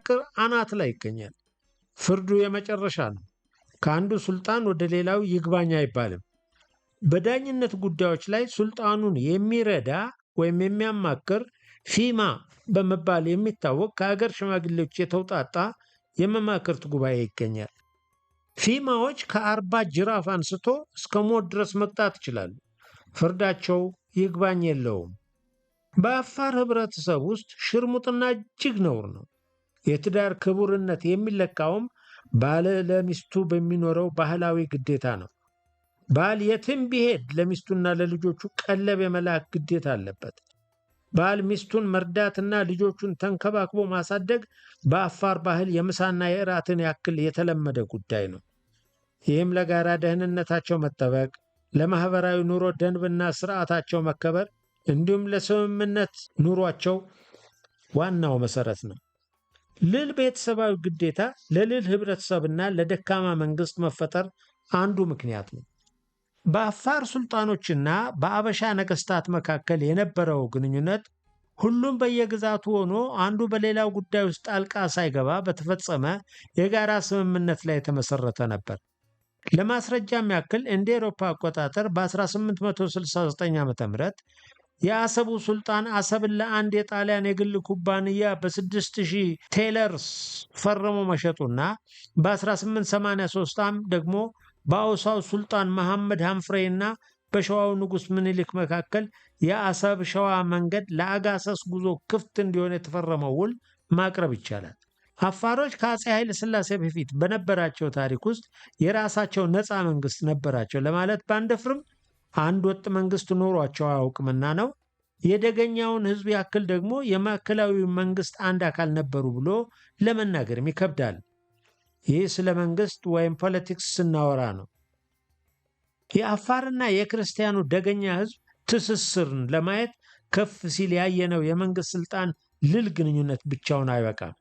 መዋቅር አናት ላይ ይገኛል። ፍርዱ የመጨረሻ ነው። ከአንዱ ሱልጣን ወደ ሌላው ይግባኝ አይባልም። በዳኝነት ጉዳዮች ላይ ሱልጣኑን የሚረዳ ወይም የሚያማክር ፊማ በመባል የሚታወቅ ከሀገር ሽማግሌዎች የተውጣጣ የመማክርት ጉባኤ ይገኛል። ፊማዎች ከ40 ጅራፍ አንስቶ እስከ ሞት ድረስ መቅጣት ይችላሉ። ፍርዳቸው ይግባኝ የለውም። በአፋር ህብረተሰብ ውስጥ ሽርሙጥና እጅግ ነውር ነው። የትዳር ክቡርነት የሚለካውም ባል ለሚስቱ በሚኖረው ባህላዊ ግዴታ ነው። ባል የትም ቢሄድ ለሚስቱና ለልጆቹ ቀለብ የመላክ ግዴታ አለበት። ባል ሚስቱን መርዳትና ልጆቹን ተንከባክቦ ማሳደግ በአፋር ባህል የምሳና የእራትን ያክል የተለመደ ጉዳይ ነው። ይህም ለጋራ ደህንነታቸው መጠበቅ፣ ለማህበራዊ ኑሮ ደንብና ስርዓታቸው መከበር እንዲሁም ለስምምነት ኑሯቸው ዋናው መሰረት ነው። ልል ቤተሰባዊ ግዴታ ለልል ህብረተሰብና ለደካማ መንግስት መፈጠር አንዱ ምክንያት ነው። በአፋር ሱልጣኖችና በአበሻ ነገስታት መካከል የነበረው ግንኙነት ሁሉም በየግዛቱ ሆኖ አንዱ በሌላው ጉዳይ ውስጥ ጣልቃ ሳይገባ በተፈጸመ የጋራ ስምምነት ላይ የተመሰረተ ነበር። ለማስረጃም ያክል እንደ አውሮፓ አቆጣጠር በ1869 ዓ.ም የአሰቡ ሱልጣን አሰብን ለአንድ የጣሊያን የግል ኩባንያ በ6000 ቴለርስ ፈርሞ መሸጡና በ1883 ዓ.ም ደግሞ በአውሳው ሱልጣን መሐመድ ሐንፍሬና በሸዋው ንጉሥ ምኒልክ መካከል የአሰብ ሸዋ መንገድ ለአጋሰስ ጉዞ ክፍት እንዲሆን የተፈረመው ውል ማቅረብ ይቻላል። አፋሮች ከአፄ ኃይለ ሥላሴ በፊት በነበራቸው ታሪክ ውስጥ የራሳቸው ነፃ መንግስት ነበራቸው ለማለት ባንደፍርም አንድ ወጥ መንግስት ኖሯቸው አያውቅምና ነው። የደገኛውን ህዝብ ያክል ደግሞ የማዕከላዊ መንግስት አንድ አካል ነበሩ ብሎ ለመናገርም ይከብዳል። ይህ ስለ መንግስት ወይም ፖለቲክስ ስናወራ ነው። የአፋርና የክርስቲያኑ ደገኛ ህዝብ ትስስርን ለማየት ከፍ ሲል ያየነው የመንግስት ስልጣን ልል ግንኙነት ብቻውን አይበቃም።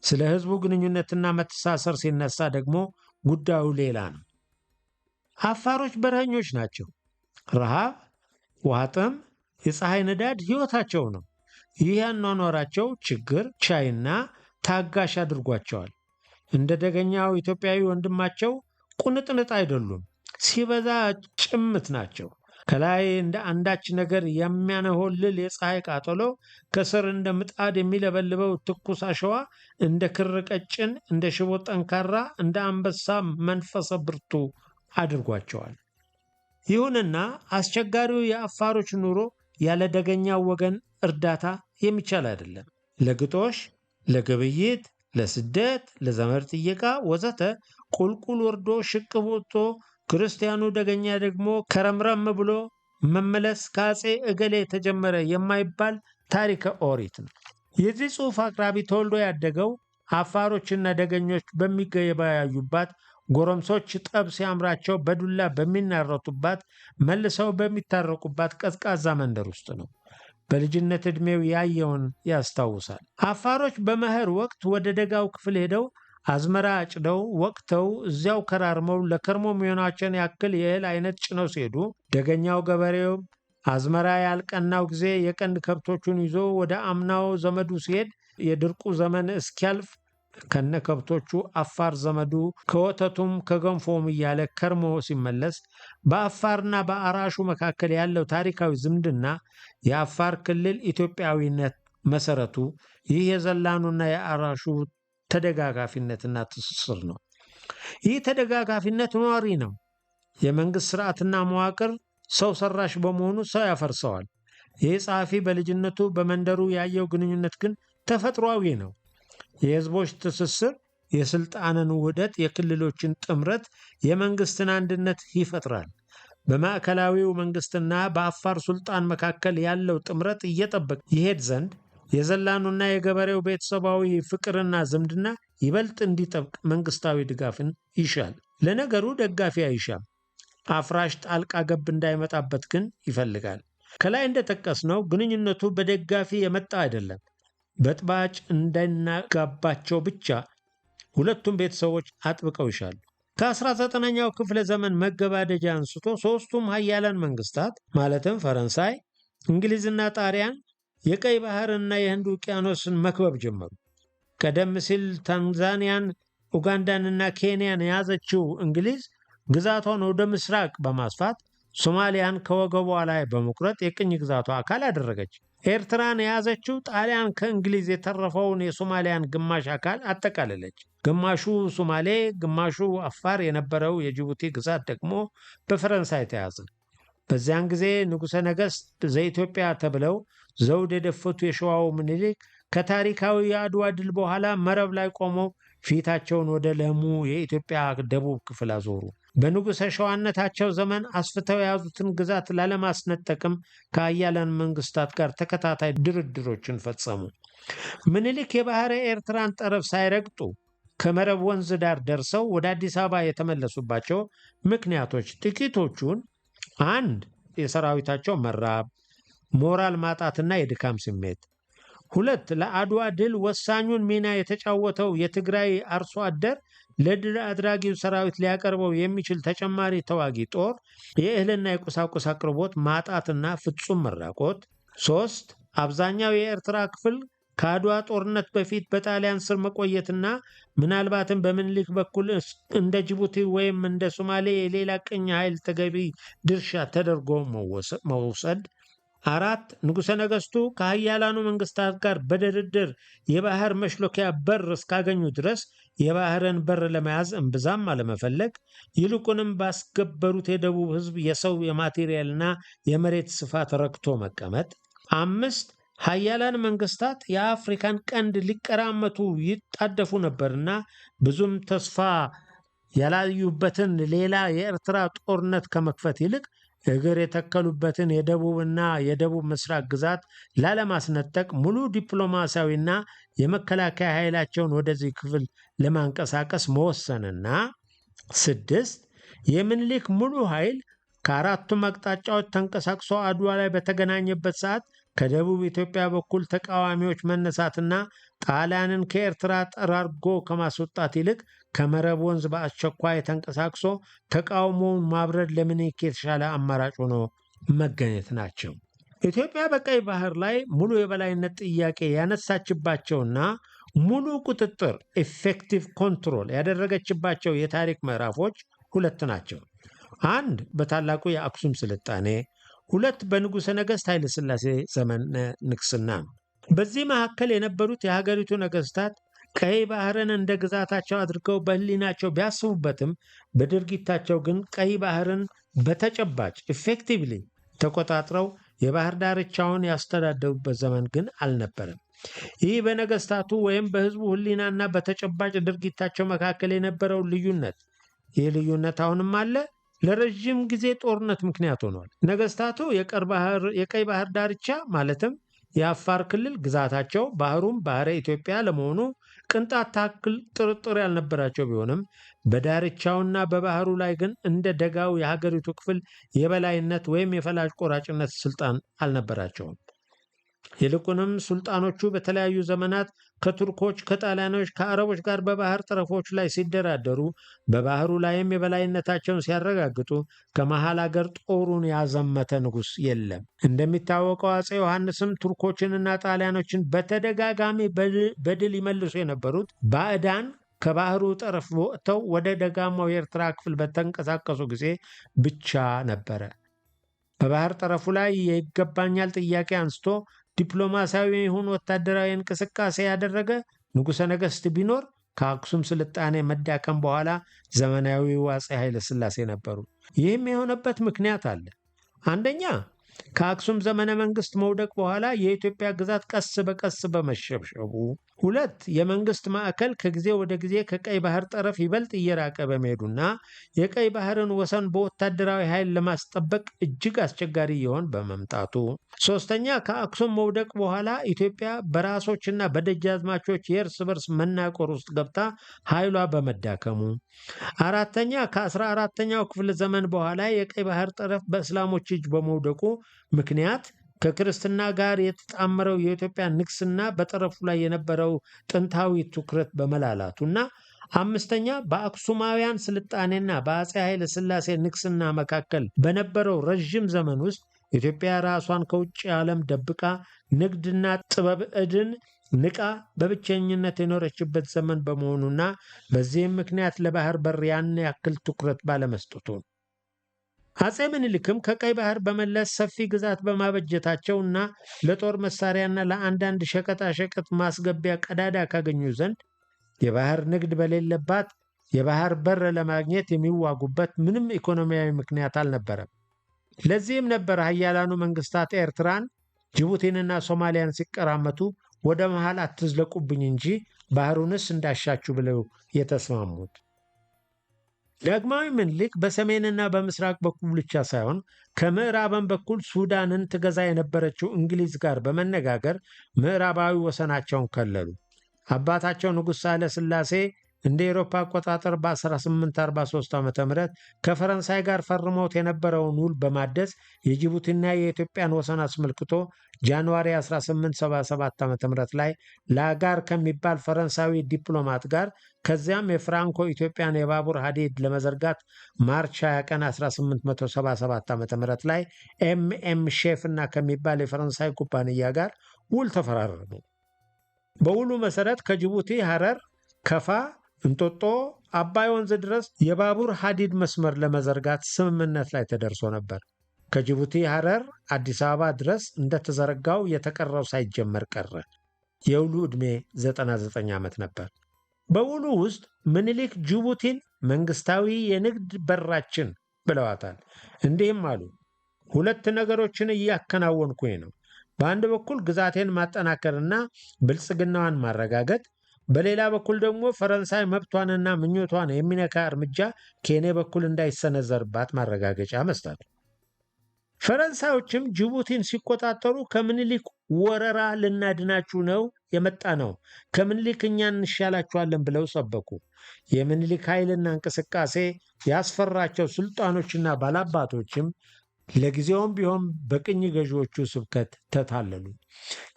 ስለ ህዝቡ ግንኙነትና መተሳሰር ሲነሳ ደግሞ ጉዳዩ ሌላ ነው። አፋሮች በረኞች ናቸው። ረሃብ፣ ውሃ ጥም፣ የፀሐይ ንዳድ ህይወታቸው ነው። ይህ ያኗኗራቸው ችግር ቻይና ታጋሽ አድርጓቸዋል። እንደ ደገኛው ኢትዮጵያዊ ወንድማቸው ቁንጥንጥ አይደሉም። ሲበዛ ጭምት ናቸው። ከላይ እንደ አንዳች ነገር የሚያነሆልል የፀሐይ ቃጠሎ፣ ከስር እንደ ምጣድ የሚለበልበው ትኩስ አሸዋ፣ እንደ ክር ቀጭን፣ እንደ ሽቦ ጠንካራ፣ እንደ አንበሳ መንፈሰ ብርቱ አድርጓቸዋል። ይሁንና አስቸጋሪው የአፋሮች ኑሮ ያለ ደገኛው ወገን እርዳታ የሚቻል አይደለም። ለግጦሽ፣ ለግብይት፣ ለስደት፣ ለዘመድ ጥየቃ ወዘተ ቁልቁል ወርዶ ሽቅብ ወጥቶ ክርስቲያኑ ደገኛ ደግሞ ከረምረም ብሎ መመለስ ከአፄ እገሌ የተጀመረ የማይባል ታሪከ ኦሪት ነው። የዚህ ጽሑፍ አቅራቢ ተወልዶ ያደገው አፋሮችና ደገኞች በሚገበያዩባት፣ ጎረምሶች ጠብ ሲያምራቸው በዱላ በሚናረቱባት፣ መልሰው በሚታረቁባት ቀዝቃዛ መንደር ውስጥ ነው። በልጅነት ዕድሜው ያየውን ያስታውሳል። አፋሮች በመኸር ወቅት ወደ ደጋው ክፍል ሄደው አዝመራ አጭደው ወቅተው እዚያው ከራርመው ለከርሞ የሚሆናቸውን ያክል የእህል አይነት ጭነው ሲሄዱ፣ ደገኛው ገበሬው አዝመራ ያልቀናው ጊዜ የቀንድ ከብቶቹን ይዞ ወደ አምናው ዘመዱ ሲሄድ የድርቁ ዘመን እስኪያልፍ ከነ ከብቶቹ አፋር ዘመዱ ከወተቱም ከገንፎም እያለ ከርሞ ሲመለስ በአፋርና በአራሹ መካከል ያለው ታሪካዊ ዝምድና የአፋር ክልል ኢትዮጵያዊነት መሰረቱ ይህ የዘላኑና የአራሹ ተደጋጋፊነትና ትስስር ነው። ይህ ተደጋጋፊነት ኗሪ ነው። የመንግስት ስርዓትና መዋቅር ሰው ሰራሽ በመሆኑ ሰው ያፈርሰዋል። ይህ ጸሐፊ በልጅነቱ በመንደሩ ያየው ግንኙነት ግን ተፈጥሯዊ ነው። የህዝቦች ትስስር የስልጣንን ውህደት፣ የክልሎችን ጥምረት፣ የመንግስትን አንድነት ይፈጥራል። በማዕከላዊው መንግስትና በአፋር ሱልጣን መካከል ያለው ጥምረት እየጠበቀ ይሄድ ዘንድ የዘላኑና የገበሬው ቤተሰባዊ ፍቅርና ዝምድና ይበልጥ እንዲጠብቅ መንግስታዊ ድጋፍን ይሻል። ለነገሩ ደጋፊ አይሻም። አፍራሽ ጣልቃ ገብ እንዳይመጣበት ግን ይፈልጋል። ከላይ እንደጠቀስነው ግንኙነቱ በደጋፊ የመጣ አይደለም። በጥባጭ እንዳይናጋባቸው ብቻ ሁለቱም ቤተሰቦች አጥብቀው ይሻሉ። ከ19ኛው ክፍለ ዘመን መገባደጃ አንስቶ ሶስቱም ሀያላን መንግስታት ማለትም ፈረንሳይ፣ እንግሊዝና ጣሊያን የቀይ ባህርና የህንድ ውቅያኖስን መክበብ ጀመሩ። ቀደም ሲል ታንዛኒያን፣ ኡጋንዳንና ኬንያን የያዘችው እንግሊዝ ግዛቷን ወደ ምስራቅ በማስፋት ሶማሊያን ከወገቧ ላይ በመቁረጥ የቅኝ ግዛቷ አካል አደረገች። ኤርትራን የያዘችው ጣሊያን ከእንግሊዝ የተረፈውን የሶማሊያን ግማሽ አካል አጠቃለለች። ግማሹ ሶማሌ፣ ግማሹ አፋር የነበረው የጅቡቲ ግዛት ደግሞ በፈረንሳይ ተያዘ። በዚያን ጊዜ ንጉሠ ነገሥት ዘኢትዮጵያ ተብለው ዘውድ የደፈቱ የሸዋው ምኒልክ ከታሪካዊ የአድዋ ድል በኋላ መረብ ላይ ቆመው ፊታቸውን ወደ ለሙ የኢትዮጵያ ደቡብ ክፍል አዞሩ። በንጉሠ ሸዋነታቸው ዘመን አስፍተው የያዙትን ግዛት ላለማስነጠቅም ከአያላን መንግስታት ጋር ተከታታይ ድርድሮችን ፈጸሙ። ምኒልክ የባሕረ ኤርትራን ጠረፍ ሳይረግጡ ከመረብ ወንዝ ዳር ደርሰው ወደ አዲስ አበባ የተመለሱባቸው ምክንያቶች ጥቂቶቹን፣ አንድ የሰራዊታቸው መራብ፣ ሞራል ማጣትና የድካም ስሜት፣ ሁለት ለአድዋ ድል ወሳኙን ሚና የተጫወተው የትግራይ አርሶ አደር ለድል አድራጊው ሰራዊት ሊያቀርበው የሚችል ተጨማሪ ተዋጊ ጦር፣ የእህልና የቁሳቁስ አቅርቦት ማጣትና ፍጹም መራቆት፣ ሶስት አብዛኛው የኤርትራ ክፍል ከአድዋ ጦርነት በፊት በጣሊያን ስር መቆየትና ምናልባትም በምኒልክ በኩል እንደ ጅቡቲ ወይም እንደ ሶማሌ የሌላ ቅኝ ኃይል ተገቢ ድርሻ ተደርጎ መውሰድ፣ አራት ንጉሠ ነገሥቱ ከሀያላኑ መንግስታት ጋር በድርድር የባህር መሽሎኪያ በር እስካገኙ ድረስ የባህርን በር ለመያዝ እምብዛም አለመፈለግ፣ ይልቁንም ባስገበሩት የደቡብ ሕዝብ የሰው የማቴሪያልና የመሬት ስፋት ረክቶ መቀመጥ፣ አምስት ሀያላን መንግስታት የአፍሪካን ቀንድ ሊቀራመቱ ይጣደፉ ነበርና ብዙም ተስፋ ያላዩበትን ሌላ የኤርትራ ጦርነት ከመክፈት ይልቅ እግር የተከሉበትን የደቡብና የደቡብ ምስራቅ ግዛት ላለማስነጠቅ ሙሉ ዲፕሎማሲያዊና የመከላከያ ኃይላቸውን ወደዚህ ክፍል ለማንቀሳቀስ መወሰንና፣ ስድስት የምኒልክ ሙሉ ኃይል ከአራቱም አቅጣጫዎች ተንቀሳቅሶ አድዋ ላይ በተገናኘበት ሰዓት ከደቡብ ኢትዮጵያ በኩል ተቃዋሚዎች መነሳትና ጣሊያንን ከኤርትራ ጠራርጎ ከማስወጣት ይልቅ ከመረብ ወንዝ በአስቸኳይ ተንቀሳቅሶ ተቃውሞውን ማብረድ ለምኒልክ የተሻለ አማራጭ ሆኖ መገኘት ናቸው። ኢትዮጵያ በቀይ ባህር ላይ ሙሉ የበላይነት ጥያቄ ያነሳችባቸውና ሙሉ ቁጥጥር ኢፌክቲቭ ኮንትሮል ያደረገችባቸው የታሪክ ምዕራፎች ሁለት ናቸው። አንድ በታላቁ የአክሱም ስልጣኔ፣ ሁለት በንጉሠ ነገሥት ኃይለ ሥላሴ ዘመነ ንግሥና ነው። በዚህ መካከል የነበሩት የሀገሪቱ ነገሥታት ቀይ ባህርን እንደ ግዛታቸው አድርገው በሕሊናቸው ቢያስቡበትም በድርጊታቸው ግን ቀይ ባህርን በተጨባጭ ኢፌክቲቭሊ ተቆጣጥረው የባህር ዳርቻውን ያስተዳደሩበት ዘመን ግን አልነበረም። ይህ በነገሥታቱ ወይም በሕዝቡ ሕሊናና በተጨባጭ ድርጊታቸው መካከል የነበረው ልዩነት፣ ይህ ልዩነት አሁንም አለ። ለረዥም ጊዜ ጦርነት ምክንያት ሆኗል። ነገሥታቱ የቀይ ባህር ዳርቻ ማለትም የአፋር ክልል ግዛታቸው፣ ባህሩም ባህረ ኢትዮጵያ ለመሆኑ ቅንጣት ታክል ጥርጥር ያልነበራቸው ቢሆንም በዳርቻውና በባህሩ ላይ ግን እንደ ደጋው የሀገሪቱ ክፍል የበላይነት ወይም የፈላጭ ቆራጭነት ስልጣን አልነበራቸውም። ይልቁንም ሱልጣኖቹ በተለያዩ ዘመናት ከቱርኮች፣ ከጣሊያኖች፣ ከአረቦች ጋር በባህር ጠረፎች ላይ ሲደራደሩ በባህሩ ላይም የበላይነታቸውን ሲያረጋግጡ ከመሃል አገር ጦሩን ያዘመተ ንጉሥ የለም። እንደሚታወቀው አፄ ዮሐንስም ቱርኮችንና ጣሊያኖችን በተደጋጋሚ በድል ይመልሱ የነበሩት ባዕዳን ከባህሩ ጠረፍ ወጥተው ወደ ደጋማው የኤርትራ ክፍል በተንቀሳቀሱ ጊዜ ብቻ ነበረ። በባህር ጠረፉ ላይ የይገባኛል ጥያቄ አንስቶ ዲፕሎማሲያዊ ይሁን ወታደራዊ እንቅስቃሴ ያደረገ ንጉሠ ነገሥት ቢኖር ከአክሱም ስልጣኔ መዳከም በኋላ ዘመናዊው አፄ ኃይለ ሥላሴ ነበሩ። ይህም የሆነበት ምክንያት አለ። አንደኛ፣ ከአክሱም ዘመነ መንግስት መውደቅ በኋላ የኢትዮጵያ ግዛት ቀስ በቀስ በመሸብሸቡ፣ ሁለት የመንግስት ማዕከል ከጊዜ ወደ ጊዜ ከቀይ ባህር ጠረፍ ይበልጥ እየራቀ በመሄዱና የቀይ ባህርን ወሰን በወታደራዊ ኃይል ለማስጠበቅ እጅግ አስቸጋሪ ይሆን በመምጣቱ፣ ሶስተኛ ከአክሱም መውደቅ በኋላ ኢትዮጵያ በራሶችና በደጃዝማቾች የእርስ በርስ መናቆር ውስጥ ገብታ ኃይሏ በመዳከሙ፣ አራተኛ ከ14ኛው ክፍለ ዘመን በኋላ የቀይ ባህር ጠረፍ በእስላሞች እጅ በመውደቁ ምክንያት ከክርስትና ጋር የተጣመረው የኢትዮጵያ ንግስና በጠረፉ ላይ የነበረው ጥንታዊ ትኩረት በመላላቱና፣ አምስተኛ በአክሱማውያን ስልጣኔና በአፄ ኃይለ ሥላሴ ንግስና መካከል በነበረው ረዥም ዘመን ውስጥ ኢትዮጵያ ራሷን ከውጭ ዓለም ደብቃ ንግድና ጥበብ ዕድን ንቃ በብቸኝነት የኖረችበት ዘመን በመሆኑና በዚህም ምክንያት ለባህር በር ያን ያክል ትኩረት ባለመስጠቱ ነው። አጼ ምኒልክም ከቀይ ባህር በመለስ ሰፊ ግዛት በማበጀታቸው እና ለጦር መሳሪያና ለአንዳንድ ሸቀጣሸቀጥ ማስገቢያ ቀዳዳ ካገኙ ዘንድ የባህር ንግድ በሌለባት የባህር በር ለማግኘት የሚዋጉበት ምንም ኢኮኖሚያዊ ምክንያት አልነበረም። ለዚህም ነበር ኃያላኑ መንግስታት ኤርትራን፣ ጅቡቲንና ሶማሊያን ሲቀራመቱ ወደ መሃል አትዝለቁብኝ እንጂ ባህሩንስ እንዳሻችሁ ብለው የተስማሙት። ዳግማዊ ምኒልክ በሰሜንና በምስራቅ በኩል ብቻ ሳይሆን ከምዕራብም በኩል ሱዳንን ትገዛ የነበረችው እንግሊዝ ጋር በመነጋገር ምዕራባዊ ወሰናቸውን ከለሉ። አባታቸው ንጉሥ ሳህለ ሥላሴ እንደ ኤሮፓ አቆጣጠር በ1843 ዓ.ም ከፈረንሳይ ጋር ፈርመውት የነበረውን ውል በማደስ የጅቡቲና የኢትዮጵያን ወሰን አስመልክቶ ጃንዋሪ 1877 ዓ.ም ላይ ላጋር ከሚባል ፈረንሳዊ ዲፕሎማት ጋር ከዚያም የፍራንኮ ኢትዮጵያን የባቡር ሐዲድ ለመዘርጋት ማርች 20 ቀን 1877 ዓ.ም ላይ ኤምኤም ሼፍ እና ከሚባል የፈረንሳይ ኩባንያ ጋር ውል ተፈራረሙ። በውሉ መሰረት ከጅቡቲ ሐረር፣ ከፋ፣ እንጦጦ፣ አባይ ወንዝ ድረስ የባቡር ሐዲድ መስመር ለመዘርጋት ስምምነት ላይ ተደርሶ ነበር። ከጅቡቲ ሐረር አዲስ አበባ ድረስ እንደተዘረጋው የተቀረው ሳይጀመር ቀረ። የውሉ ዕድሜ 99 ዓመት ነበር። በውሉ ውስጥ ምኒልክ ጅቡቲን መንግስታዊ የንግድ በራችን ብለዋታል። እንዲህም አሉ፣ ሁለት ነገሮችን እያከናወንኩኝ ነው። በአንድ በኩል ግዛቴን ማጠናከርና ብልጽግናዋን ማረጋገጥ፣ በሌላ በኩል ደግሞ ፈረንሳይ መብቷንና ምኞቷን የሚነካ እርምጃ ከኔ በኩል እንዳይሰነዘርባት ማረጋገጫ መስጠት። ፈረንሳዮችም ጅቡቲን ሲቆጣጠሩ ከምኒልክ ወረራ ልናድናችሁ ነው የመጣ ነው፣ ከምኒልክ እኛ እንሻላችኋለን ብለው ሰበኩ። የምኒልክ ኃይልና እንቅስቃሴ ያስፈራቸው ሱልጣኖችና ባላባቶችም ለጊዜውም ቢሆን በቅኝ ገዢዎቹ ስብከት ተታለሉ።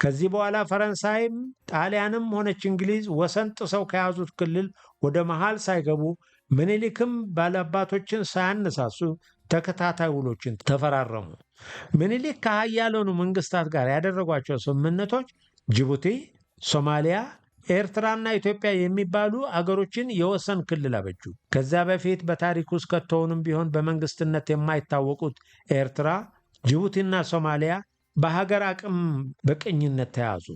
ከዚህ በኋላ ፈረንሳይም ጣሊያንም ሆነች እንግሊዝ ወሰን ጥሰው ከያዙት ክልል ወደ መሃል ሳይገቡ ምኒልክም ባላባቶችን ሳያነሳሱ ተከታታይ ውሎችን ተፈራረሙ። ምኒልክ ከኃያላኑ መንግስታት ጋር ያደረጓቸው ስምምነቶች ጅቡቲ፣ ሶማሊያ፣ ኤርትራና ኢትዮጵያ የሚባሉ አገሮችን የወሰን ክልል አበጁ። ከዚያ በፊት በታሪክ ውስጥ ከቶውንም ቢሆን በመንግስትነት የማይታወቁት ኤርትራ፣ ጅቡቲና ሶማሊያ በሀገር አቅም በቅኝነት ተያዙ።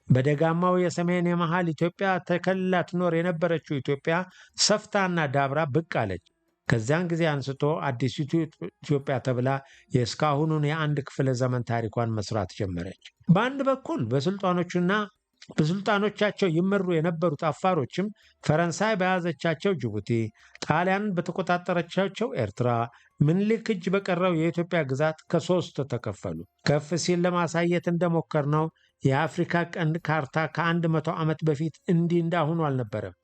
በደጋማው የሰሜን የመሃል ኢትዮጵያ ተከልላ ትኖር የነበረችው ኢትዮጵያ ሰፍታና ዳብራ ብቅ አለች። ከዚያን ጊዜ አንስቶ አዲሲቱ ኢትዮጵያ ተብላ የእስካሁኑን የአንድ ክፍለ ዘመን ታሪኳን መስራት ጀመረች። በአንድ በኩል በሱልጣኖቻቸው ይመሩ የነበሩት አፋሮችም ፈረንሳይ በያዘቻቸው ጅቡቲ፣ ጣሊያን በተቆጣጠረቻቸው ኤርትራ፣ ምኒልክ እጅ በቀረው የኢትዮጵያ ግዛት ከሶስት ተከፈሉ። ከፍ ሲል ለማሳየት እንደሞከርነው የአፍሪካ ቀንድ ካርታ ከ100 ዓመት በፊት እንዲህ እንዳሁኑ አልነበረም።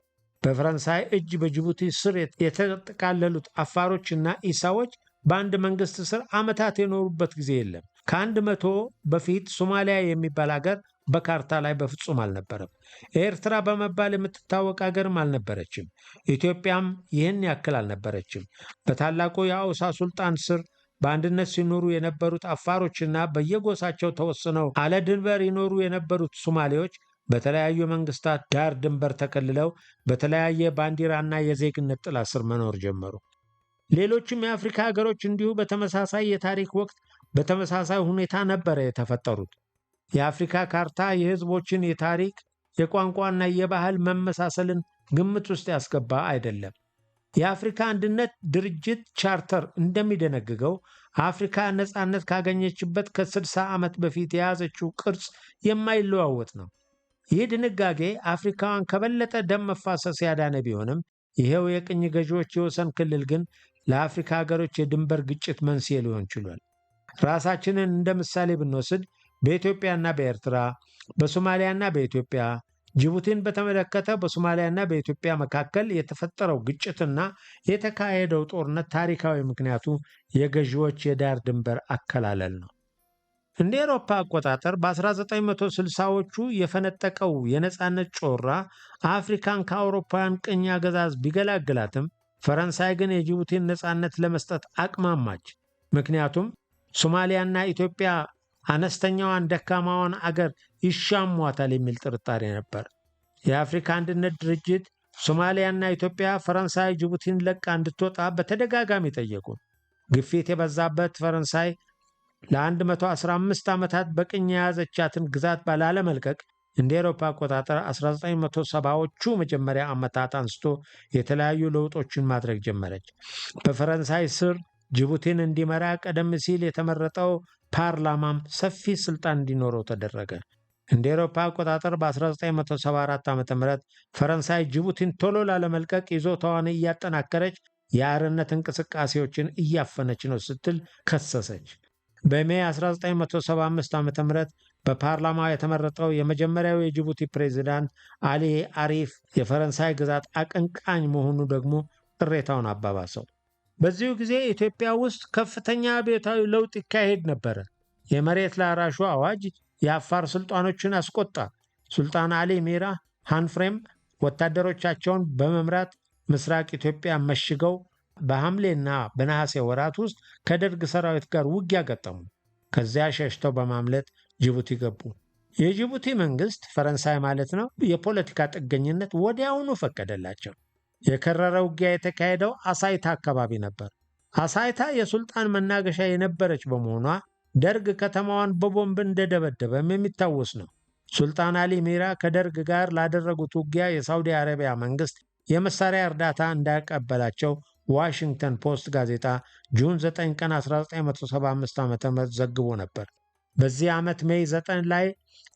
በፈረንሳይ እጅ በጅቡቲ ስር የተጠቃለሉት አፋሮችና ኢሳዎች በአንድ መንግስት ስር ዓመታት የኖሩበት ጊዜ የለም። ከ100 በፊት ሶማሊያ የሚባል ሀገር በካርታ ላይ በፍጹም አልነበረም። ኤርትራ በመባል የምትታወቅ ሀገርም አልነበረችም። ኢትዮጵያም ይህን ያክል አልነበረችም። በታላቁ የአውሳ ሱልጣን ስር በአንድነት ሲኖሩ የነበሩት አፋሮችና በየጎሳቸው ተወስነው አለ ድንበር ይኖሩ የነበሩት ሶማሌዎች በተለያዩ መንግስታት ዳር ድንበር ተከልለው በተለያየ ባንዲራና የዜግነት ጥላ ስር መኖር ጀመሩ። ሌሎችም የአፍሪካ ሀገሮች እንዲሁ በተመሳሳይ የታሪክ ወቅት በተመሳሳይ ሁኔታ ነበረ የተፈጠሩት። የአፍሪካ ካርታ የህዝቦችን የታሪክ የቋንቋና የባህል መመሳሰልን ግምት ውስጥ ያስገባ አይደለም። የአፍሪካ አንድነት ድርጅት ቻርተር እንደሚደነግገው አፍሪካ ነፃነት ካገኘችበት ከ60 ዓመት በፊት የያዘችው ቅርጽ የማይለዋወጥ ነው። ይህ ድንጋጌ አፍሪካውያን ከበለጠ ደም መፋሰስ ያዳነ ቢሆንም ይሄው የቅኝ ገዢዎች የወሰን ክልል ግን ለአፍሪካ ሀገሮች የድንበር ግጭት መንስኤ ሊሆን ችሏል። ራሳችንን እንደ ምሳሌ ብንወስድ በኢትዮጵያና በኤርትራ፣ በሶማሊያና በኢትዮጵያ፣ ጅቡቲን በተመለከተ በሶማሊያና በኢትዮጵያ መካከል የተፈጠረው ግጭትና የተካሄደው ጦርነት ታሪካዊ ምክንያቱ የገዢዎች የዳር ድንበር አከላለል ነው። እንደ አውሮፓ አቆጣጠር በ1960ዎቹ የፈነጠቀው የነፃነት ጮራ አፍሪካን ከአውሮፓውያን ቅኝ አገዛዝ ቢገላግላትም ፈረንሳይ ግን የጅቡቲን ነፃነት ለመስጠት አቅማማች። ምክንያቱም ሶማሊያና ኢትዮጵያ አነስተኛዋን ደካማዋን አገር ይሻሟታል የሚል ጥርጣሬ ነበር። የአፍሪካ አንድነት ድርጅት ሶማሊያና ኢትዮጵያ ፈረንሳይ ጅቡቲን ለቃ እንድትወጣ በተደጋጋሚ ጠየቁ። ግፊት የበዛበት ፈረንሳይ ለ115 ዓመታት በቅኝ የያዘቻትን ግዛት ባላለመልቀቅ እንደ አውሮፓ አቆጣጠር 1970ዎቹ መጀመሪያ ዓመታት አንስቶ የተለያዩ ለውጦችን ማድረግ ጀመረች። በፈረንሳይ ስር ጅቡቲን እንዲመራ ቀደም ሲል የተመረጠው ፓርላማም ሰፊ ስልጣን እንዲኖረው ተደረገ። እንደ አውሮፓ አቆጣጠር በ1974 ዓ.ም ፈረንሳይ ጅቡቲን ቶሎ ላለመልቀቅ ይዞታዋን እያጠናከረች የአርነት እንቅስቃሴዎችን እያፈነች ነው ስትል ከሰሰች። በሜይ 1975 ዓ.ም በፓርላማ የተመረጠው የመጀመሪያው የጅቡቲ ፕሬዝዳንት አሊ አሪፍ የፈረንሳይ ግዛት አቀንቃኝ መሆኑ ደግሞ ቅሬታውን አባባሰው። በዚሁ ጊዜ ኢትዮጵያ ውስጥ ከፍተኛ አብዮታዊ ለውጥ ይካሄድ ነበረ። የመሬት ላራሹ አዋጅ የአፋር ሱልጣኖችን አስቆጣ። ሱልጣን አሊ ሚራ ሃንፍሬም ወታደሮቻቸውን በመምራት ምስራቅ ኢትዮጵያ መሽገው በሐምሌና በነሐሴ ወራት ውስጥ ከደርግ ሰራዊት ጋር ውጊያ ገጠሙ። ከዚያ ሸሽተው በማምለጥ ጅቡቲ ገቡ። የጅቡቲ መንግስት ፈረንሳይ ማለት ነው የፖለቲካ ጥገኝነት ወዲያውኑ ፈቀደላቸው። የከረረ ውጊያ የተካሄደው አሳይታ አካባቢ ነበር። አሳይታ የሱልጣን መናገሻ የነበረች በመሆኗ ደርግ ከተማዋን በቦምብ እንደደበደበም የሚታወስ ነው። ሱልጣን አሊ ሚራ ከደርግ ጋር ላደረጉት ውጊያ የሳውዲ አረቢያ መንግስት የመሳሪያ እርዳታ እንዳቀበላቸው ዋሽንግተን ፖስት ጋዜጣ ጁን 9 ቀን 1975 ዓ.ም ዘግቦ ነበር። በዚህ ዓመት ሜይ 9 ላይ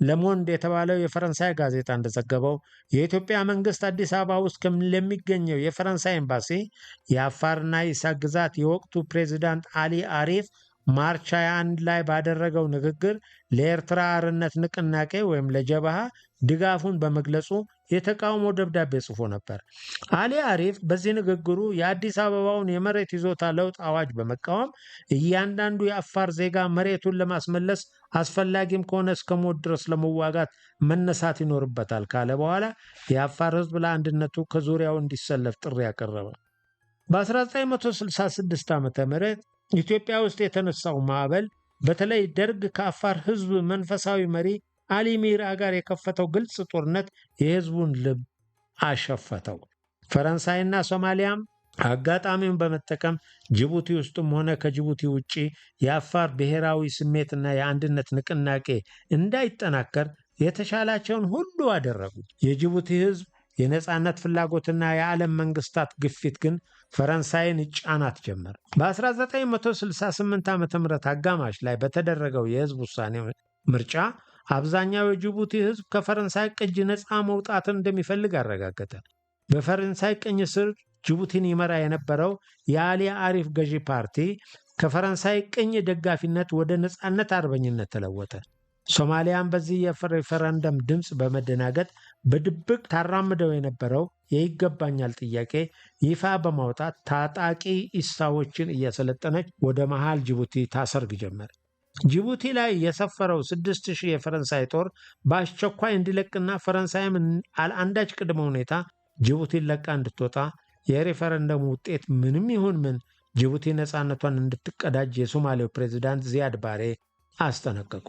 ለሞንድ የተባለው የፈረንሳይ ጋዜጣ እንደዘገበው የኢትዮጵያ መንግስት አዲስ አበባ ውስጥ ለሚገኘው የፈረንሳይ ኤምባሲ የአፋርና ኢሳ ግዛት የወቅቱ ፕሬዚዳንት አሊ አሪፍ ማርች 21 ላይ ባደረገው ንግግር ለኤርትራ አርነት ንቅናቄ ወይም ለጀብሃ ድጋፉን በመግለጹ የተቃውሞ ደብዳቤ ጽፎ ነበር። አሊ አሪፍ በዚህ ንግግሩ የአዲስ አበባውን የመሬት ይዞታ ለውጥ አዋጅ በመቃወም እያንዳንዱ የአፋር ዜጋ መሬቱን ለማስመለስ አስፈላጊም ከሆነ እስከ ሞት ድረስ ለመዋጋት መነሳት ይኖርበታል ካለ በኋላ የአፋር ህዝብ ለአንድነቱ ከዙሪያው እንዲሰለፍ ጥሪ ያቀረበ። በ1966 ዓ.ም ኢትዮጵያ ውስጥ የተነሳው ማዕበል በተለይ ደርግ ከአፋር ህዝብ መንፈሳዊ መሪ አሊ ሚራ ጋር የከፈተው ግልጽ ጦርነት የህዝቡን ልብ አሸፈተው። ፈረንሳይና ሶማሊያም አጋጣሚውን በመጠቀም ጅቡቲ ውስጥም ሆነ ከጅቡቲ ውጪ የአፋር ብሔራዊ ስሜትና የአንድነት ንቅናቄ እንዳይጠናከር የተሻላቸውን ሁሉ አደረጉ። የጅቡቲ ህዝብ የነጻነት ፍላጎትና የዓለም መንግስታት ግፊት ግን ፈረንሳይን ጫናት ጀመር። በ1968 ዓ.ም አጋማሽ ላይ በተደረገው የህዝብ ውሳኔ ምርጫ አብዛኛው የጅቡቲ ህዝብ ከፈረንሳይ ቅኝ ነፃ መውጣትን እንደሚፈልግ አረጋገጠ። በፈረንሳይ ቅኝ ስር ጅቡቲን ይመራ የነበረው የአሊ አሪፍ ገዢ ፓርቲ ከፈረንሳይ ቅኝ ደጋፊነት ወደ ነፃነት አርበኝነት ተለወጠ። ሶማሊያን በዚህ የሬፈረንደም ድምፅ በመደናገጥ በድብቅ ታራምደው የነበረው የይገባኛል ጥያቄ ይፋ በማውጣት ታጣቂ ኢሳዎችን እያሰለጠነች ወደ መሃል ጅቡቲ ታሰርግ ጀመር። ጅቡቲ ላይ የሰፈረው 6000 የፈረንሳይ ጦር በአስቸኳይ እንዲለቅና ፈረንሳይም አልአንዳች ቅድመ ሁኔታ ጅቡቲን ለቃ እንድትወጣ የሬፈረንደሙ ውጤት ምንም ይሁን ምን ጅቡቲ ነፃነቷን እንድትቀዳጅ የሶማሌው ፕሬዝዳንት ዚያድ ባሬ አስጠነቀቁ።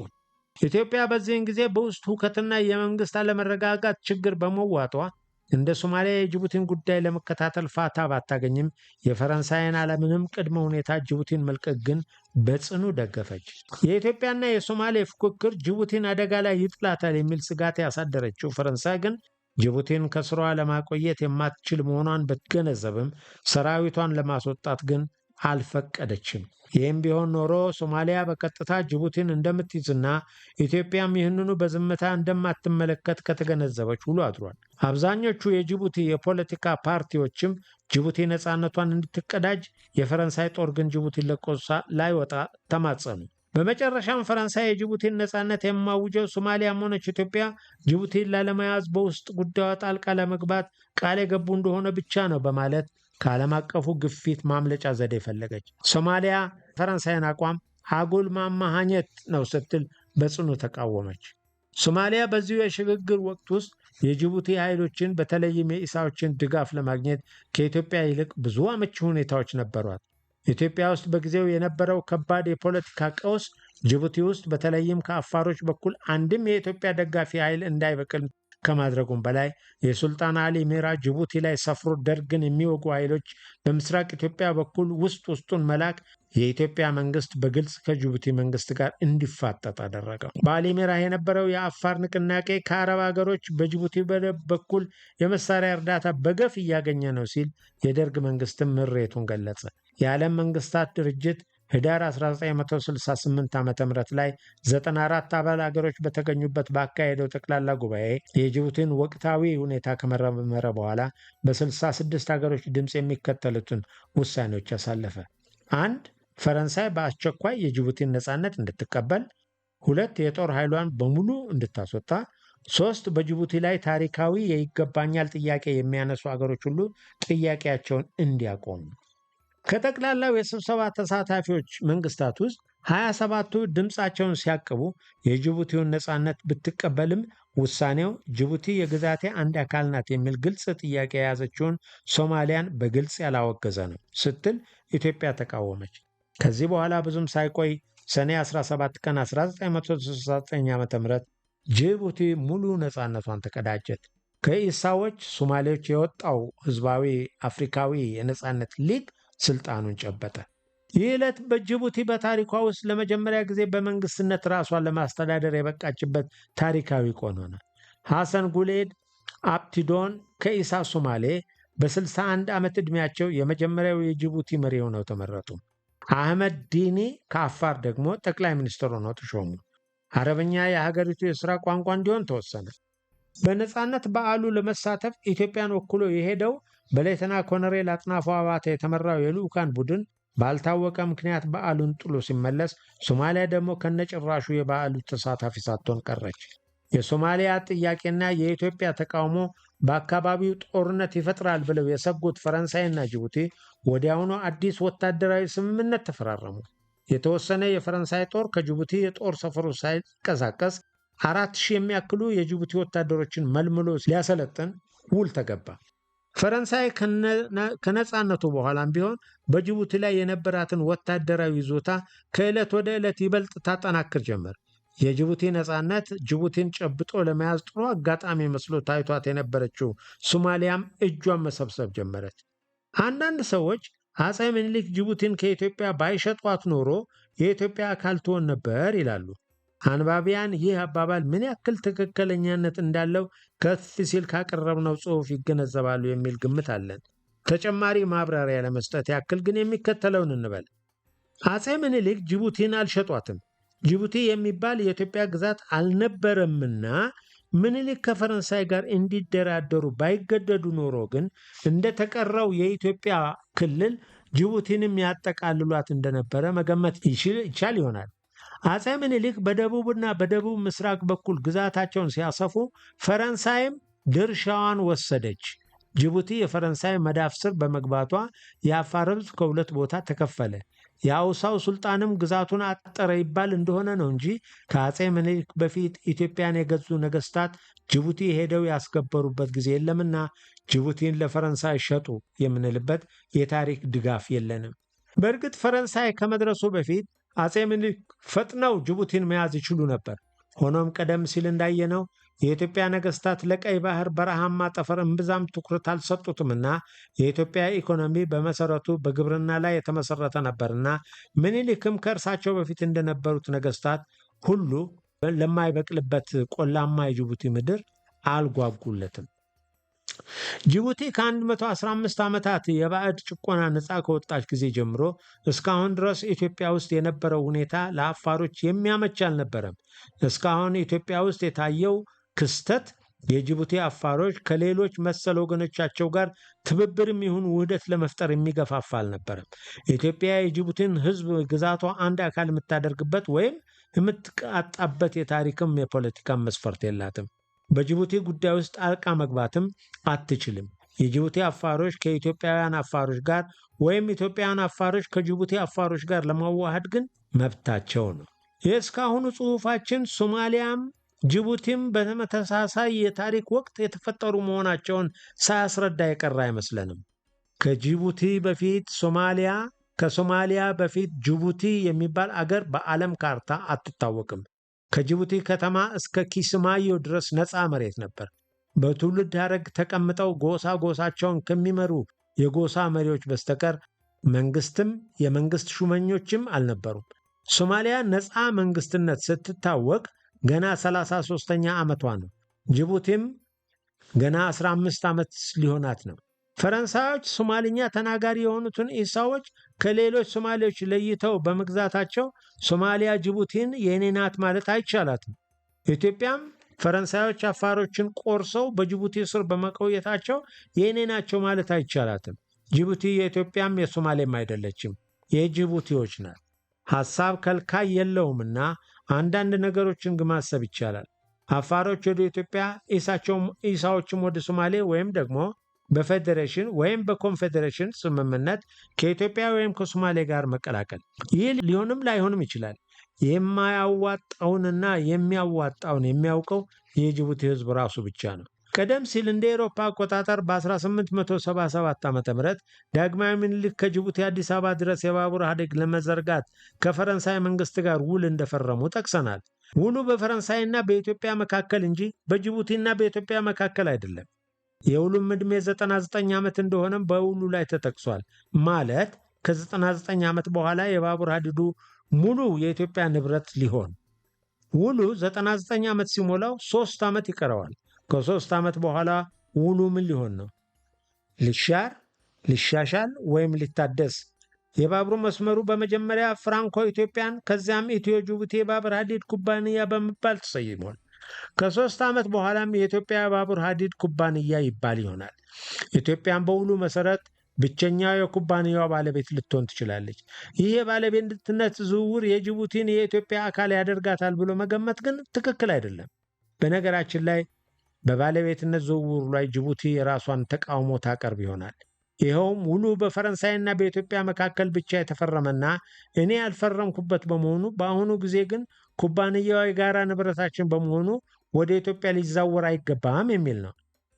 ኢትዮጵያ በዚህን ጊዜ በውስጥ ሁከትና የመንግስት አለመረጋጋት ችግር በመዋጧ እንደ ሶማሊያ የጅቡቲን ጉዳይ ለመከታተል ፋታ ባታገኝም የፈረንሳይን አለምንም ቅድመ ሁኔታ ጅቡቲን መልቀቅ ግን በጽኑ ደገፈች። የኢትዮጵያና የሶማሌ ፉክክር ጅቡቲን አደጋ ላይ ይጥላታል የሚል ስጋት ያሳደረችው ፈረንሳይ ግን ጅቡቲን ከስሯ ለማቆየት የማትችል መሆኗን ብትገነዘብም ሰራዊቷን ለማስወጣት ግን አልፈቀደችም። ይህም ቢሆን ኖሮ ሶማሊያ በቀጥታ ጅቡቲን እንደምትይዝና ኢትዮጵያም ይህንኑ በዝምታ እንደማትመለከት ከተገነዘበች ውሎ አድሯል። አብዛኞቹ የጅቡቲ የፖለቲካ ፓርቲዎችም ጅቡቲ ነፃነቷን እንድትቀዳጅ፣ የፈረንሳይ ጦር ግን ጅቡቲን ለቆ ላይወጣ ተማጸኑ። በመጨረሻም ፈረንሳይ የጅቡቲን ነፃነት የማውጀው ሶማሊያም ሆነች ኢትዮጵያ ጅቡቲን ላለመያዝ በውስጥ ጉዳዩ ጣልቃ ለመግባት ቃል የገቡ እንደሆነ ብቻ ነው በማለት ከዓለም አቀፉ ግፊት ማምለጫ ዘዴ ፈለገች። ሶማሊያ ፈረንሳይን አቋም አጉል ማማሃኘት ነው ስትል በጽኑ ተቃወመች። ሶማሊያ በዚሁ የሽግግር ወቅት ውስጥ የጅቡቲ ኃይሎችን በተለይም የኢሳዎችን ድጋፍ ለማግኘት ከኢትዮጵያ ይልቅ ብዙ አመቺ ሁኔታዎች ነበሯት። ኢትዮጵያ ውስጥ በጊዜው የነበረው ከባድ የፖለቲካ ቀውስ ጅቡቲ ውስጥ በተለይም ከአፋሮች በኩል አንድም የኢትዮጵያ ደጋፊ ኃይል እንዳይበቅል ከማድረጉም በላይ የሱልጣን አሊ ሚራ ጅቡቲ ላይ ሰፍሮ ደርግን የሚወጉ ኃይሎች በምስራቅ ኢትዮጵያ በኩል ውስጡን መላክ የኢትዮጵያ መንግስት በግልጽ ከጅቡቲ መንግስት ጋር እንዲፋጠጥ አደረገው። በአሊ ሚራ የነበረው የአፋር ንቅናቄ ከአረብ ሀገሮች በጅቡቲ በኩል የመሳሪያ እርዳታ በገፍ እያገኘ ነው ሲል የደርግ መንግስትም ምሬቱን ገለጸ። የዓለም መንግስታት ድርጅት ህዳር 1968 ዓ.ም ላይ 94 አባል አገሮች በተገኙበት ባካሄደው ጠቅላላ ጉባኤ የጅቡቲን ወቅታዊ ሁኔታ ከመረመረ በኋላ በ66 አገሮች ድምፅ የሚከተሉትን ውሳኔዎች ያሳለፈ። 1. ፈረንሳይ በአስቸኳይ የጅቡቲን ነፃነት እንድትቀበል። 2. የጦር ኃይሏን በሙሉ እንድታስወጣ። 3. በጅቡቲ ላይ ታሪካዊ የይገባኛል ጥያቄ የሚያነሱ አገሮች ሁሉ ጥያቄያቸውን እንዲያቆሙ። ከጠቅላላው የስብሰባ ተሳታፊዎች መንግስታት ውስጥ 27ቱ ድምፃቸውን ሲያቅቡ የጅቡቲውን ነፃነት ብትቀበልም ውሳኔው ጅቡቲ የግዛቴ አንድ አካል ናት የሚል ግልጽ ጥያቄ የያዘችውን ሶማሊያን በግልጽ ያላወገዘ ነው ስትል ኢትዮጵያ ተቃወመች። ከዚህ በኋላ ብዙም ሳይቆይ ሰኔ 17 ቀን 1969 ዓ.ም ጅቡቲ ሙሉ ነፃነቷን ተቀዳጀት። ከኢሳዎች ሶማሌዎች የወጣው ህዝባዊ አፍሪካዊ የነፃነት ሊግ ስልጣኑን ጨበጠ። ይህ ዕለት በጅቡቲ በታሪኳ ውስጥ ለመጀመሪያ ጊዜ በመንግስትነት ራሷን ለማስተዳደር የበቃችበት ታሪካዊ ቀን ሆነ። ሐሰን ጉሌድ አብቲዶን ከኢሳ ሶማሌ በ61 ዓመት ዕድሜያቸው የመጀመሪያው የጅቡቲ መሪ ሆነው ተመረጡ። አህመድ ዲኒ ከአፋር ደግሞ ጠቅላይ ሚኒስትር ሆነው ተሾሙ። አረብኛ የሀገሪቱ የሥራ ቋንቋ እንዲሆን ተወሰነ። በነፃነት በዓሉ ለመሳተፍ ኢትዮጵያን ወክሎ የሄደው በሌተና ኮሎኔል አጥናፉ አባተ የተመራው የልዑካን ቡድን ባልታወቀ ምክንያት በዓሉን ጥሎ ሲመለስ፣ ሶማሊያ ደግሞ ከነጭራሹ የበዓሉ ተሳታፊ ሳትሆን ቀረች። የሶማሊያ ጥያቄና የኢትዮጵያ ተቃውሞ በአካባቢው ጦርነት ይፈጥራል ብለው የሰጉት ፈረንሳይና ጅቡቲ ወዲያውኑ አዲስ ወታደራዊ ስምምነት ተፈራረሙ። የተወሰነ የፈረንሳይ ጦር ከጅቡቲ የጦር ሰፈሩ ሳይንቀሳቀስ 4000 የሚያክሉ የጅቡቲ ወታደሮችን መልምሎ ሊያሰለጥን ውል ተገባ። ፈረንሳይ ከነፃነቱ በኋላም ቢሆን በጅቡቲ ላይ የነበራትን ወታደራዊ ይዞታ ከዕለት ወደ ዕለት ይበልጥ ታጠናክር ጀመር። የጅቡቲ ነፃነት ጅቡቲን ጨብጦ ለመያዝ ጥሩ አጋጣሚ መስሎ ታይቷት የነበረችው ሶማሊያም እጇን መሰብሰብ ጀመረች። አንዳንድ ሰዎች አፄ ምኒልክ ጅቡቲን ከኢትዮጵያ ባይሸጧት ኖሮ የኢትዮጵያ አካል ትሆን ነበር ይላሉ። አንባቢያን ይህ አባባል ምን ያክል ትክክለኛነት እንዳለው ከፍ ሲል ካቀረብነው ጽሑፍ ይገነዘባሉ የሚል ግምት አለን። ተጨማሪ ማብራሪያ ለመስጠት ያክል ግን የሚከተለውን እንበል። አፄ ምኒልክ ጅቡቲን አልሸጧትም። ጅቡቲ የሚባል የኢትዮጵያ ግዛት አልነበረምና ምኒልክ ከፈረንሳይ ጋር እንዲደራደሩ ባይገደዱ ኖሮ ግን እንደተቀረው የኢትዮጵያ ክልል ጅቡቲንም ያጠቃልሏት እንደነበረ መገመት ይቻል ይሆናል። አፄ ምኒልክ በደቡብና በደቡብ ምስራቅ በኩል ግዛታቸውን ሲያሰፉ ፈረንሳይም ድርሻዋን ወሰደች። ጅቡቲ የፈረንሳይ መዳፍ ስር በመግባቷ የአፋር ሕዝብ ከሁለት ቦታ ተከፈለ። የአውሳው ሱልጣንም ግዛቱን አጠረ ይባል እንደሆነ ነው እንጂ ከአፄ ምኒልክ በፊት ኢትዮጵያን የገዙ ነገስታት ጅቡቲ ሄደው ያስገበሩበት ጊዜ የለምና ጅቡቲን ለፈረንሳይ ሸጡ የምንልበት የታሪክ ድጋፍ የለንም። በእርግጥ ፈረንሳይ ከመድረሱ በፊት አፄ ምኒልክ ፈጥነው ጅቡቲን መያዝ ይችሉ ነበር። ሆኖም ቀደም ሲል እንዳየነው የኢትዮጵያ ነገስታት ለቀይ ባህር በረሃማ ጠፈር እምብዛም ትኩረት አልሰጡትምና የኢትዮጵያ ኢኮኖሚ በመሰረቱ በግብርና ላይ የተመሰረተ ነበርና ምኒልክም ከእርሳቸው በፊት እንደነበሩት ነገስታት ሁሉ ለማይበቅልበት ቆላማ የጅቡቲ ምድር አልጓጉለትም። ጅቡቲ ከ115 ዓመታት የባዕድ ጭቆና ነፃ ከወጣች ጊዜ ጀምሮ እስካሁን ድረስ ኢትዮጵያ ውስጥ የነበረው ሁኔታ ለአፋሮች የሚያመች አልነበረም። እስካሁን ኢትዮጵያ ውስጥ የታየው ክስተት የጅቡቲ አፋሮች ከሌሎች መሰል ወገኖቻቸው ጋር ትብብርም ይሁን ውህደት ለመፍጠር የሚገፋፋ አልነበረም። ኢትዮጵያ የጅቡቲን ሕዝብ ግዛቷ አንድ አካል የምታደርግበት ወይም የምትቃጣበት የታሪክም የፖለቲካም መስፈርት የላትም። በጅቡቲ ጉዳይ ውስጥ ጣልቃ መግባትም አትችልም። የጅቡቲ አፋሮች ከኢትዮጵያውያን አፋሮች ጋር ወይም ኢትዮጵያውያን አፋሮች ከጅቡቲ አፋሮች ጋር ለመዋሃድ ግን መብታቸው ነው። የእስካሁኑ ጽሑፋችን ሶማሊያም ጅቡቲም በተመሳሳይ የታሪክ ወቅት የተፈጠሩ መሆናቸውን ሳያስረዳ የቀረ አይመስለንም። ከጅቡቲ በፊት ሶማሊያ ከሶማሊያ በፊት ጅቡቲ የሚባል አገር በዓለም ካርታ አትታወቅም። ከጅቡቲ ከተማ እስከ ኪስማዮ ድረስ ነፃ መሬት ነበር። በትውልድ ሐረግ ተቀምጠው ጎሳቸውን ከሚመሩ የጎሳ መሪዎች በስተቀር መንግስትም የመንግስት ሹመኞችም አልነበሩም። ሶማሊያ ነፃ መንግስትነት ስትታወቅ ገና 33ኛ ዓመቷ ነው። ጅቡቲም ገና 15 ዓመት ሊሆናት ነው። ፈረንሳዮች ሶማሊኛ ተናጋሪ የሆኑትን ኢሳዎች ከሌሎች ሶማሌዎች ለይተው በመግዛታቸው ሶማሊያ ጅቡቲን የኔ ናት ማለት አይቻላትም። ኢትዮጵያም ፈረንሳዮች አፋሮችን ቆርሰው በጅቡቲ ስር በመቆየታቸው የኔ ናቸው ማለት አይቻላትም። ጅቡቲ የኢትዮጵያም የሶማሌም አይደለችም፣ የጅቡቲዎች ናት። ሐሳብ ከልካይ የለውምና አንዳንድ ነገሮችን ግን ማሰብ ይቻላል። አፋሮች ወደ ኢትዮጵያ፣ ኢሳዎችም ወደ ሶማሌ ወይም ደግሞ በፌዴሬሽን ወይም በኮንፌዴሬሽን ስምምነት ከኢትዮጵያ ወይም ከሶማሌ ጋር መቀላቀል። ይህ ሊሆንም ላይሆንም ይችላል። የማያዋጣውንና የሚያዋጣውን የሚያውቀው የጅቡቲ ሕዝብ ራሱ ብቻ ነው። ቀደም ሲል እንደ ኤሮፓ አቆጣጠር በ1877 ዓ.ም ዳግማዊ ምኒልክ ከጅቡቲ አዲስ አበባ ድረስ የባቡር ሐዲድ ለመዘርጋት ከፈረንሳይ መንግስት ጋር ውል እንደፈረሙ ጠቅሰናል። ውሉ በፈረንሳይና በኢትዮጵያ መካከል እንጂ በጅቡቲና በኢትዮጵያ መካከል አይደለም። የውሉም ዕድሜ 99 ዓመት እንደሆነም በውሉ ላይ ተጠቅሷል። ማለት ከ99 ዓመት በኋላ የባቡር ሐዲዱ ሙሉ የኢትዮጵያ ንብረት ሊሆን። ውሉ 99 ዓመት ሲሞላው 3 ዓመት ይቀረዋል። ከ3 ዓመት በኋላ ውሉ ምን ሊሆን ነው? ሊሻር፣ ሊሻሻል ወይም ሊታደስ? የባቡር መስመሩ በመጀመሪያ ፍራንኮ ኢትዮጵያን ከዚያም ኢትዮ ጅቡቲ የባቡር ሐዲድ ኩባንያ በመባል ተሰይሟል። ከ3 ዓመት በኋላም የኢትዮጵያ ባቡር ሐዲድ ኩባንያ ይባል ይሆናል። ኢትዮጵያን በውሉ መሰረት ብቸኛው የኩባንያው ባለቤት ልትሆን ትችላለች። ይህ የባለቤትነት ዝውውር የጅቡቲን የኢትዮጵያ አካል ያደርጋታል ብሎ መገመት ግን ትክክል አይደለም። በነገራችን ላይ በባለቤትነት ዝውውሩ ላይ ጅቡቲ የራሷን ተቃውሞ ታቀርብ ይሆናል። ይኸውም ውሉ በፈረንሳይና በኢትዮጵያ መካከል ብቻ የተፈረመና እኔ ያልፈረምኩበት በመሆኑ በአሁኑ ጊዜ ግን ኩባንያው የጋራ ንብረታችን በመሆኑ ወደ ኢትዮጵያ ሊዛወር አይገባም የሚል ነው።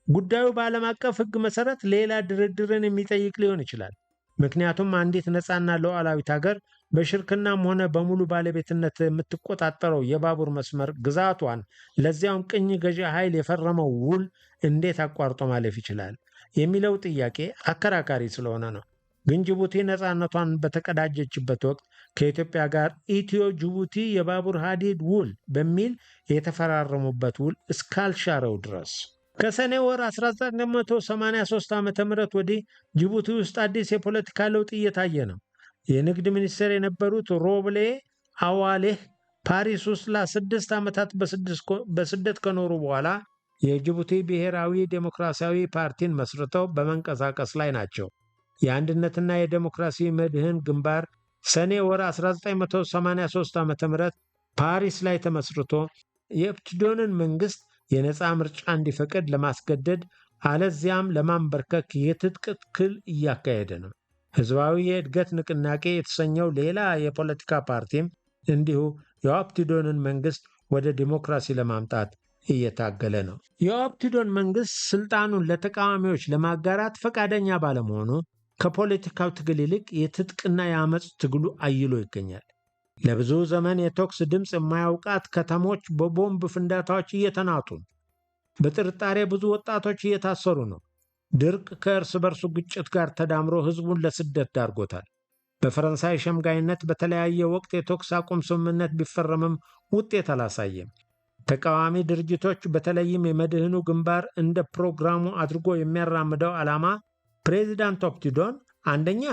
ጉዳዩ በዓለም አቀፍ ሕግ መሰረት ሌላ ድርድርን የሚጠይቅ ሊሆን ይችላል። ምክንያቱም አንዲት ነፃና ሉዓላዊት ሀገር በሽርክናም ሆነ በሙሉ ባለቤትነት የምትቆጣጠረው የባቡር መስመር ግዛቷን ለዚያውም ቅኝ ገዢ ኃይል የፈረመው ውል እንዴት አቋርጦ ማለፍ ይችላል የሚለው ጥያቄ አከራካሪ ስለሆነ ነው። ግን ጅቡቲ ነፃነቷን በተቀዳጀችበት ወቅት ከኢትዮጵያ ጋር ኢትዮ ጅቡቲ የባቡር ሐዲድ ውል በሚል የተፈራረሙበት ውል እስካልሻረው ድረስ ከሰኔ ወር 1983 ዓ.ም ወዲህ ጅቡቲ ውስጥ አዲስ የፖለቲካ ለውጥ እየታየ ነው። የንግድ ሚኒስትር የነበሩት ሮብሌ አዋሌህ ፓሪስ ውስጥ ለ6 ዓመታት በስደት ከኖሩ በኋላ የጅቡቲ ብሔራዊ ዴሞክራሲያዊ ፓርቲን መስርተው በመንቀሳቀስ ላይ ናቸው። የአንድነትና የዴሞክራሲ መድህን ግንባር ሰኔ ወር 1983 ዓ.ም ፓሪስ ላይ ተመስርቶ የኦፕቲዶንን መንግስት የነፃ ምርጫ እንዲፈቅድ ለማስገደድ አለዚያም ለማንበርከክ የትጥቅ ትግል እያካሄደ ነው። ህዝባዊ የእድገት ንቅናቄ የተሰኘው ሌላ የፖለቲካ ፓርቲም እንዲሁ የኦፕቲዶንን መንግስት ወደ ዲሞክራሲ ለማምጣት እየታገለ ነው። የኦፕቲዶን መንግስት ስልጣኑን ለተቃዋሚዎች ለማጋራት ፈቃደኛ ባለመሆኑ ከፖለቲካው ትግል ይልቅ የትጥቅና የአመፅ ትግሉ አይሎ ይገኛል። ለብዙ ዘመን የተኩስ ድምፅ የማያውቃት ከተሞች በቦምብ ፍንዳታዎች እየተናጡ ነው። በጥርጣሬ ብዙ ወጣቶች እየታሰሩ ነው። ድርቅ ከእርስ በርሱ ግጭት ጋር ተዳምሮ ህዝቡን ለስደት ዳርጎታል። በፈረንሳይ ሸምጋይነት በተለያየ ወቅት የተኩስ አቁም ስምምነት ቢፈረምም ውጤት አላሳየም። ተቃዋሚ ድርጅቶች በተለይም የመድህኑ ግንባር እንደ ፕሮግራሙ አድርጎ የሚያራምደው ዓላማ ፕሬዚዳንት ኦፕቲዶን አንደኛ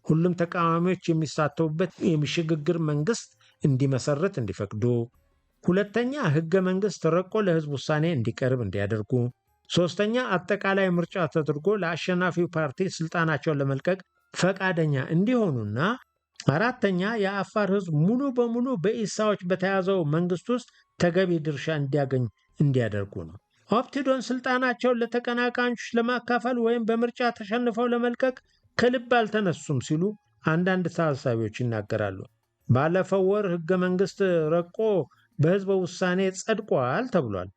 ሁሉም ተቃዋሚዎች የሚሳተፉበት የሽግግር መንግስት እንዲመሰርት እንዲፈቅዱ፣ ሁለተኛ ህገ መንግስት ተረቆ ለህዝብ ውሳኔ እንዲቀርብ እንዲያደርጉ፣ ሶስተኛ አጠቃላይ ምርጫ ተደርጎ ለአሸናፊው ፓርቲ ስልጣናቸውን ለመልቀቅ ፈቃደኛ እንዲሆኑና አራተኛ የአፋር ህዝብ ሙሉ በሙሉ በኢሳዎች በተያዘው መንግስት ውስጥ ተገቢ ድርሻ እንዲያገኝ እንዲያደርጉ ነው። ኦፕቲዶን ስልጣናቸውን ለተቀናቃኞች ለማካፈል ወይም በምርጫ ተሸንፈው ለመልቀቅ ከልብ አልተነሱም ሲሉ አንዳንድ ታዛቢዎች ይናገራሉ። ባለፈው ወር ህገ መንግስት ረቆ በህዝበ ውሳኔ ጸድቋል ተብሏል።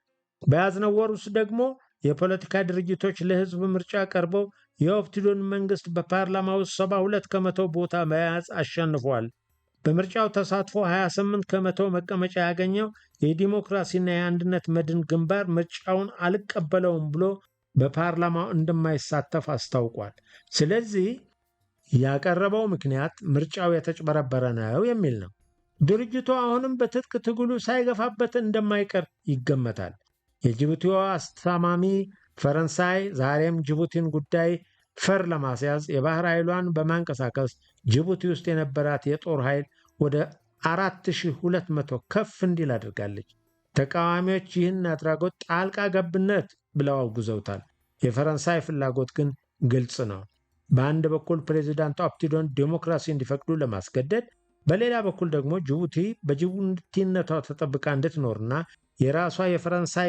በያዝነው ወር ውስጥ ደግሞ የፖለቲካ ድርጅቶች ለህዝብ ምርጫ ቀርበው የኦፕቲዶን መንግስት በፓርላማ ውስጥ 72 ከመቶ ቦታ መያዝ አሸንፏል። በምርጫው ተሳትፎ 28 ከመቶ መቀመጫ ያገኘው የዲሞክራሲና የአንድነት መድን ግንባር ምርጫውን አልቀበለውም ብሎ በፓርላማው እንደማይሳተፍ አስታውቋል። ስለዚህ ያቀረበው ምክንያት ምርጫው የተጭበረበረ ነው የሚል ነው። ድርጅቱ አሁንም በትጥቅ ትግሉ ሳይገፋበት እንደማይቀር ይገመታል። የጅቡቲዋ አስተማሚ ፈረንሳይ ዛሬም ጅቡቲን ጉዳይ ፈር ለማስያዝ የባህር ኃይሏን በማንቀሳቀስ ጅቡቲ ውስጥ የነበራት የጦር ኃይል ወደ 4200 ከፍ እንዲል አድርጋለች። ተቃዋሚዎች ይህን አድራጎት ጣልቃ ገብነት ብለው አውግዘውታል። የፈረንሳይ ፍላጎት ግን ግልጽ ነው። በአንድ በኩል ፕሬዚዳንቱ ኦፕቲዶን ዲሞክራሲ እንዲፈቅዱ ለማስገደድ፣ በሌላ በኩል ደግሞ ጅቡቲ በጅቡቲነቷ ተጠብቃ እንድትኖርና የራሷ የፈረንሳይ